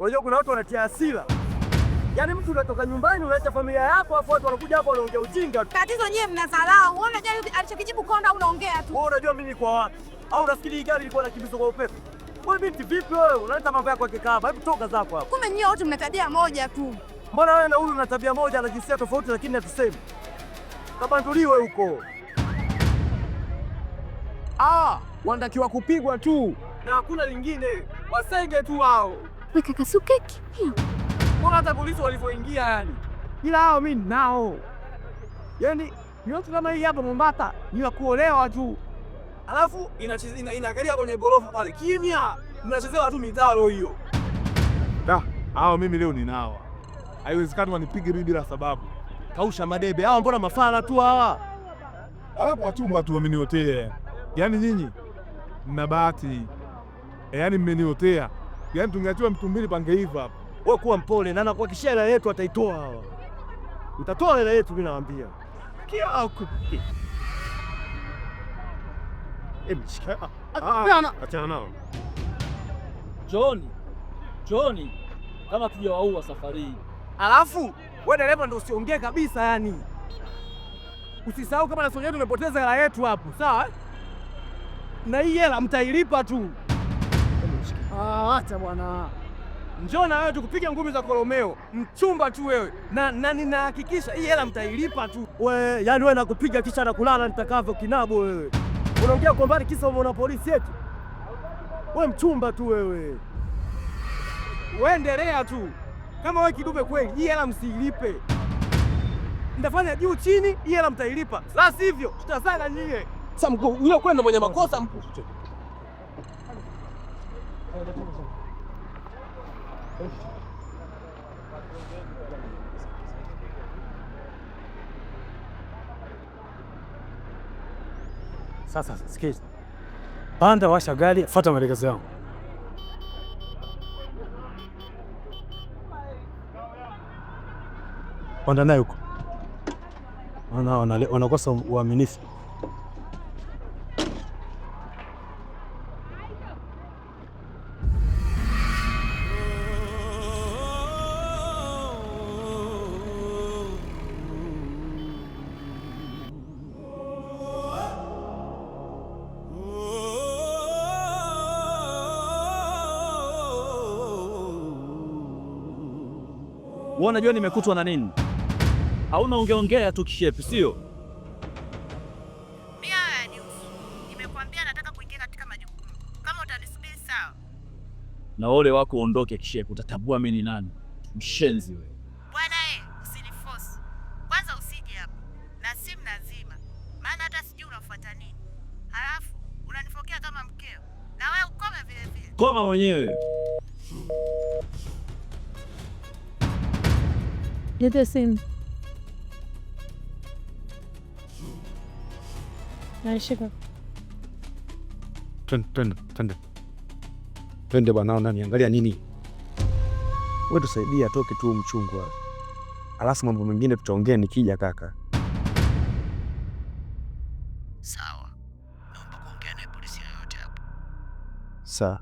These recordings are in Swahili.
Unajua kuna watu wanatia hasira. Yaani mtu unatoka nyumbani unaacha familia yako afu watu wanakuja hapa wanaongea ujinga tu. Tatizo nyewe mnadharau. Unaona jana alichokijibu Konda unaongea tu. Wewe unajua mimi kwa wapi? Au unafikiri gari ilikuwa inakimbizwa kwa upepo? Wewe binti vipi wewe? Unaleta mambo yako kikaba. Hebu toka zako hapa. Kumbe nyie wote mna tabia moja tu. Mbona wewe na huyu una tabia moja na jinsia tofauti lakini hatusemi? Kabanduliwe huko. Wanatakiwa kupigwa tu. Na hakuna lingine. Wasenge tu hao. Wewe kaka Sukeki. Mbona hata polisi walivyoingia yani? Ila hao mimi nao. Yaani yote kama hii hapa Mombasa ni ya kuolewa tu. Alafu inaangalia kwenye gorofa pale. Kimya. Mnachezewa tu mitaro hiyo. Hao mimi leo ninao. Haiwezekani wanipige mimi bila sababu. Kausha madebe. Hao mbona mafala tu hawa? Hapo chumba tu wameniotea. Yaani nyinyi mna bahati. Yaani mmeniotea. Yaani tungeachiwa mtu mbili pangeiva hapa. Wewe kuwa mpole na nakuhakikishia hela yetu ataitoa hawa. Utatoa hela yetu mimi nawaambia. Kia huko. Achana nao. John, kama tujawaua safari hii. Alafu wewe dereva ndio usiongee kabisa yani. Usisahau kama na Sonia tumepoteza hela yetu hapo, sawa? Na hii hela mtailipa tu. Acha bwana. Njoo na wewe tukupige ngumi za Kolomeo. Mchumba tu wewe. Na ninahakikisha hii hela mtailipa tu. Wewe, yani wewe nakupiga kisha na kulala nitakavyo kinabo wewe. Unaongea kwa mbali kisa umeona polisi yetu. Wewe mchumba tu wewe. Wewe endelea tu. Kama wewe kidume kweli, hii hela msiilipe. Ndafanya juu chini, hii hela mtailipa. La sivyo, tutasaga nyie. Sasa mkuu, yule kwenda mwenye makosa mkuu. Sasa sikiza. Panda washa gari, fuata maelekezo yangu. Panda naye huko. Wanakosa uaminifu. Wewe unajua nimekutwa na nini? Hauna ongeongea tu kishepu, sio? Mia niusu. Nimekwambia nataka kuingia katika majukumu. Kama utanisubiri sawa. Na ole wako uondoke kishepu, utatambua mimi ni nani. Mshenzi wewe. Bwana usiniforce. Kwanza usije hapa. Na simu nazima. Maana hata sijui unafuata nini. Halafu unanifokea kama mkeo. Na wewe ukome vile vile. Koma mwenyewe. Lete simu. Naishika. Twende bwana, unaniangalia nini? Wewe tusaidie atoke tu mchungwa. Alafu mambo mengine tutaongea nikija kaka. Sawa. Naomba kuongea na polisi yoyote hapo. Sawa.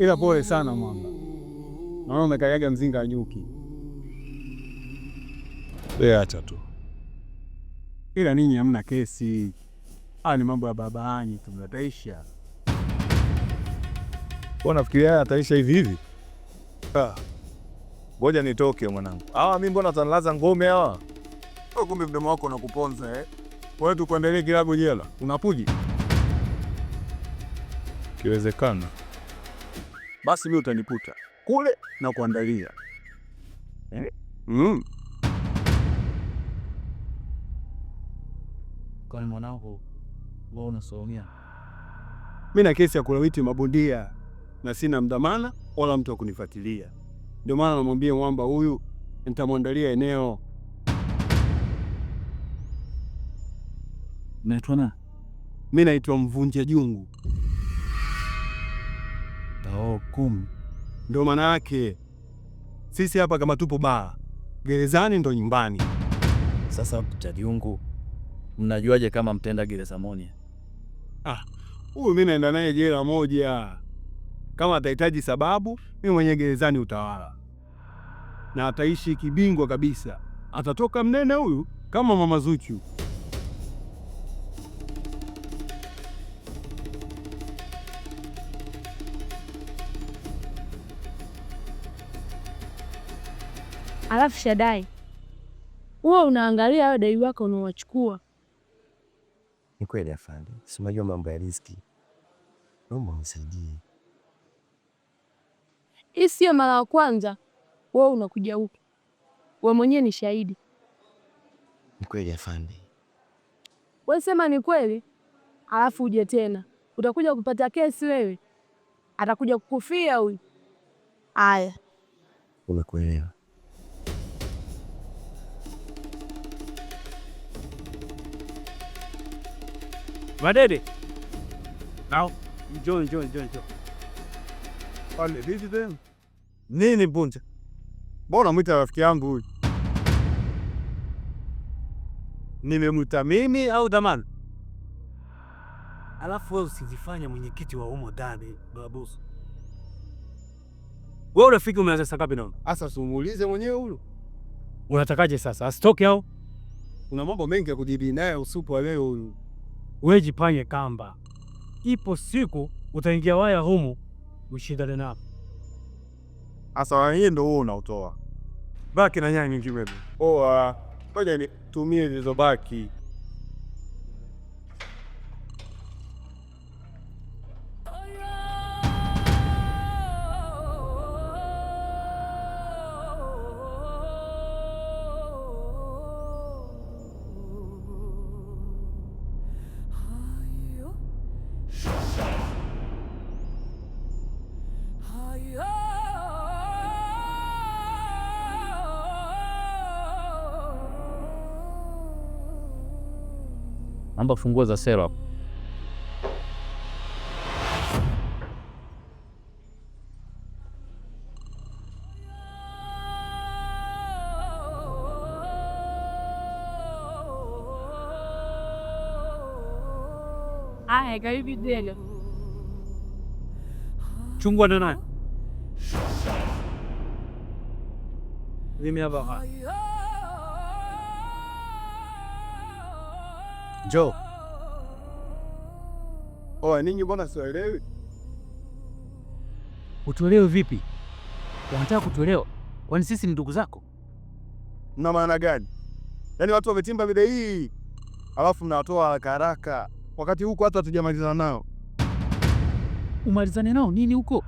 Ila pole sana mwamba. Naona umekanyaga mzinga nyuki. Wewe acha tu. Ila ninyi hamna kesi. Ni mambo ya babaani tunataisha. Unafikiria ataisha hivi hivi? Ngoja nitoke mwanangu. Mimi mbona tanlaza ngome hawa? Kumbe mdomo wako unakuponza Wewe tu kuendelea kilabu jela. Unapuji? Kiwezekana. Basi mimi utaniputa kule na kuandalia. Kwa mwanangu, wewe unasomea. Mimi na kesi ya kulawiti mabondia na sina mdhamana wala mtu wa kunifuatilia. Ndio maana namwambia mwamba huyu nitamwandalia eneo. Unaitwa nani? Mimi naitwa Mvunja Jungu. Ndio maana yake. Sisi hapa kama tupo baa, gerezani ndo nyumbani. Sasa Chadiungu, mnajuaje kama mtaenda gereza moja? Huyu mimi naenda naye jela moja. Kama atahitaji sababu, mimi mwenye gerezani utawala, na ataishi kibingwa kabisa. Atatoka mnene huyu kama Mama Zuchu. Alafu Shadai, huwa unaangalia wadai wako unaowachukua. Ni kweli afande, si unajua mambo ya riziki. Naomba unisaidie. Hii sio mara ya kwanza wewe unakuja huku. Wewe mwenyewe ni shahidi. Ni kweli afande. Wewe sema ni kweli, alafu uje tena. Utakuja kupata kesi wewe. Atakuja kukufia huyu. Aya. Umekuelewa. Madede. Nao. Njoo. Pale vipi tena? Nini Bunja? Mbona mwita rafiki yangu huyu? Nimemwita mimi au Dhamana? Alafu wewe usijifanye mwenyekiti wa humo ndani, babusu. Wewe rafiki umeanza saa ngapi nao? Asa sumuulize mwenyewe huyu. Unatakaje sasa? Asitoke au? Kuna mambo mengi ya kujadili naye usiku wa leo huyu. Wewe jipange kamba. Ipo siku utaingia waya humu ushindane nao. Asa wewe ndio wewe unaotoa. Baki na nyanya nyingi wewe. Ngoja nitumie zilizobaki. Naomba funguo za selo hapo. Aya, karibu tena. Chungwa na nani? Mimi hapa. Njoo. Ninyi mbona sielewi? Utolewe vipi? Unataka kutolewa? Kwani sisi ni ndugu zako? Mna maana gani? Yaani watu wametimba bidhaa hii, alafu mnawatoa haraka haraka, wakati huko hata hatujamalizana nao. Umalizane nao nini huko?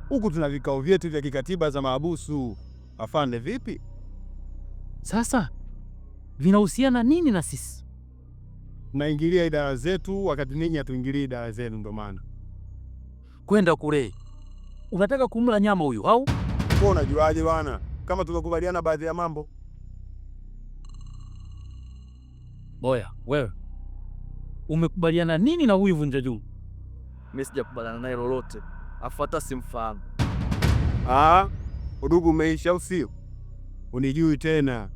Huku tuna vikao vyetu vya kikatiba za mahabusu. Afande vipi? Sasa vinahusiana nini na sisi? Naingilia idara zetu wakati ninyi hatuingilii idara zenu, ndo maana. Kwenda kule. Unataka kumla nyama huyu au? Wewe unajuaje bwana? Kama tukakubaliana baadhi ya mambo. Boya, wewe Umekubaliana nini na huyu Vunja Jungu? mimi sijakubaliana naye lolote. Afuata simfahamu. Udugu umeisha au sio? Unijui tena.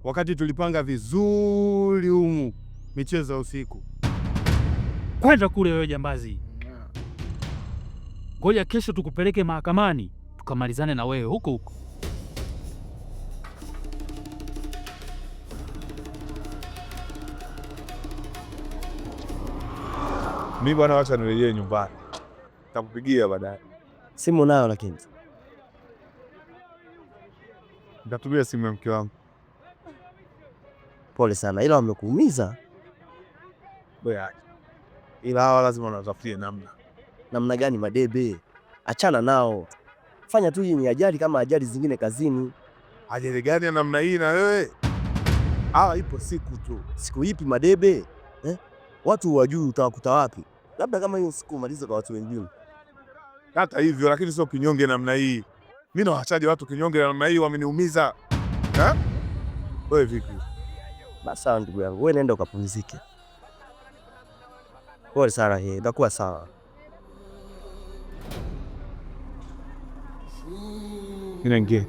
Wakati tulipanga vizuri humu michezo ya usiku. Kwenda kule wewe jambazi. Ngoja kesho tukupeleke mahakamani tukamalizane na wewe huko huko. Mimi bwana, wacha nirejee nyumbani. Nitakupigia baadaye. Simu nayo lakini. Nitatumia simu ya mke wangu. Pole sana, ila wamekuumiza. Boya. Ila hawa lazima wanatafutie namna. Namna gani Madebe? Achana nao. Fanya tu hii ni ajali kama ajali zingine kazini. Ajali gani ya namna hii na wewe? Ipo siku tu. Siku ipi Madebe? Watu wajui utawakuta wapi? Labda kama hiyo siku maliza kwa watu wengine. Hata hivyo lakini sio kinyonge namna hii. Mimi nawaachaje watu kinyonge namna hii, wameniumiza. Wewe vipi? Basi sawa ndugu yangu, wewe nenda ukapumzike. Pole sana, itakuwa sawa. Ninaingia.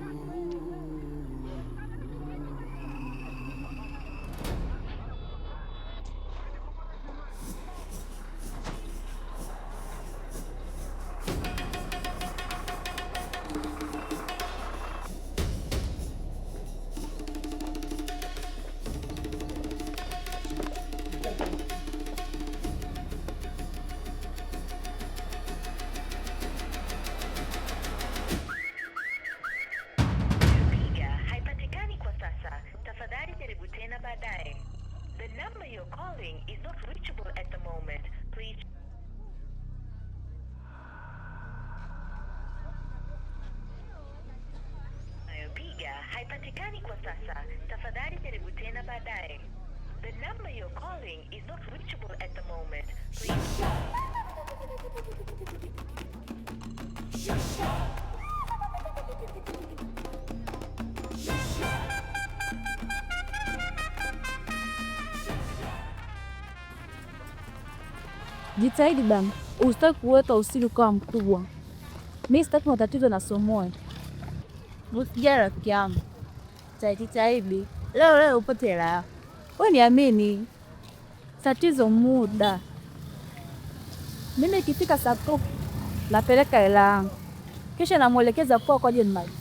you're calling is not reachable at the moment. Please. Nayopiga haipatikani kwa sasa. Tafadhali jaribu tena baadaye. The number you're calling is not reachable at the moment. Please. Jitahidi bana, usitaki kuweka usiri kwa mkubwa. Mimi sitaki matatizo na Somoe. Usijali rafiki yangu. Jitahidi. Leo upate hela yako. Wewe niamini. Tatizo muda. Mimi ikifika saa 2 napeleka hela yangu. Kisha namuelekeza kwa ajili maji.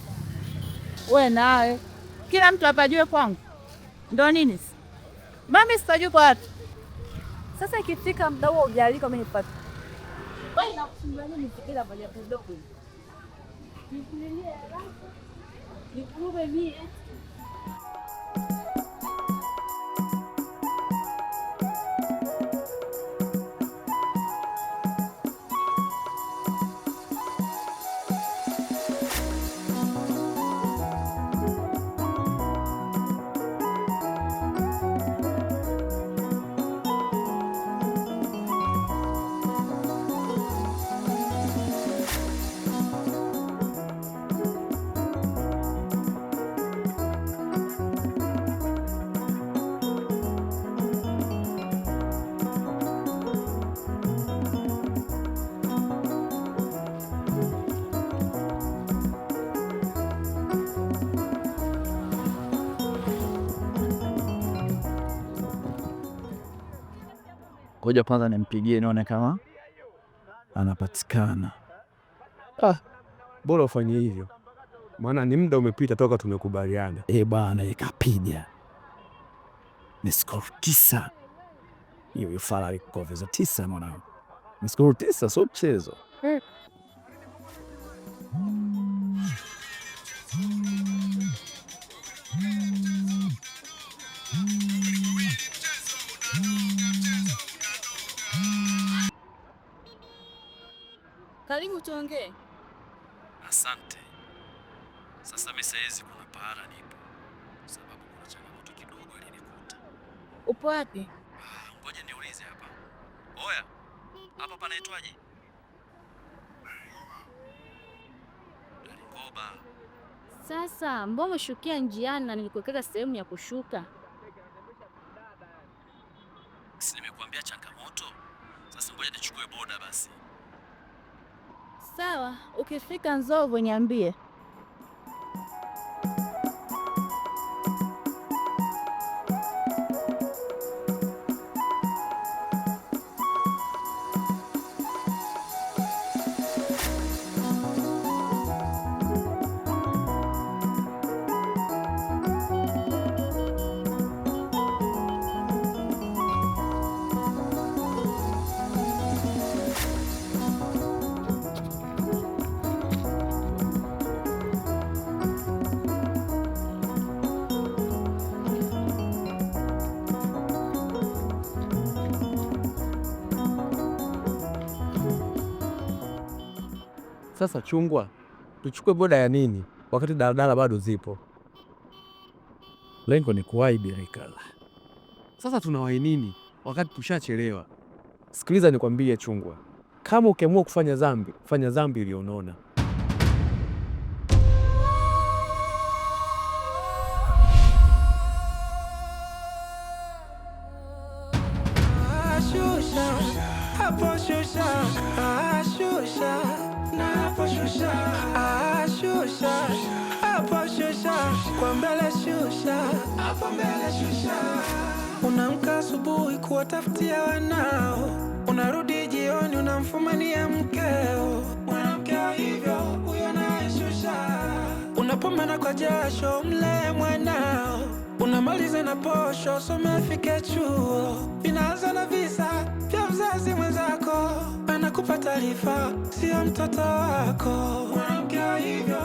Wewe nawe kila mtu apajue kwangu. Ndio nini? Mami sitajua kwa watu. Sasa ikifika muda huo hujalika mimi nipate. Wewe nakufunga nini fikira baada ya kidogo? Nikulilie haraka. Nikuombe mimi. Ngoja kwanza nimpigie nione kama anapatikana. Bora ufanye hivyo, maana ni muda umepita toka tumekubaliana. Bana, ikapiga ni skoro 9. Hiyo fala alikoveza 9 mwanangu. Ni skoro 9, sio mchezo. Karibu tuongee. Asante. Sasa mimi saizi kuna pahala nipo, sababu kuna changamoto kidogo ilinikuta. Upo wapi? Ngoja niulize hapa. Oya, hapa panaitwaje? Dalikoba. Sasa mbona umeshukia njiani na nilikuwekeza sehemu ya kushuka? Si nimekuambia changamoto. Sasa ngoja nichukue boda basi. Sawa, ukifika Nzovu niambie. Sasa chungwa, tuchukue boda ya nini wakati daladala bado zipo? Lengo ni kuwahi Birikala. Sasa tunawahi nini wakati tushachelewa? Sikiliza nikwambie chungwa, kama ukiamua kufanya dhambi, fanya dhambi iliyonona. Kwa mbele shusha, unamka asubuhi kuwatafutia wanao, unarudi jioni unamfumania mkeo. Mwanamke hivyo huyo naye shusha, unapambana kwa jasho mlee mwanao, unamaliza na posho somefike chuo. Inaanza na visa vya mzazi mwenzako, anakupa taarifa sio mtoto wako. Mwanamke hivyo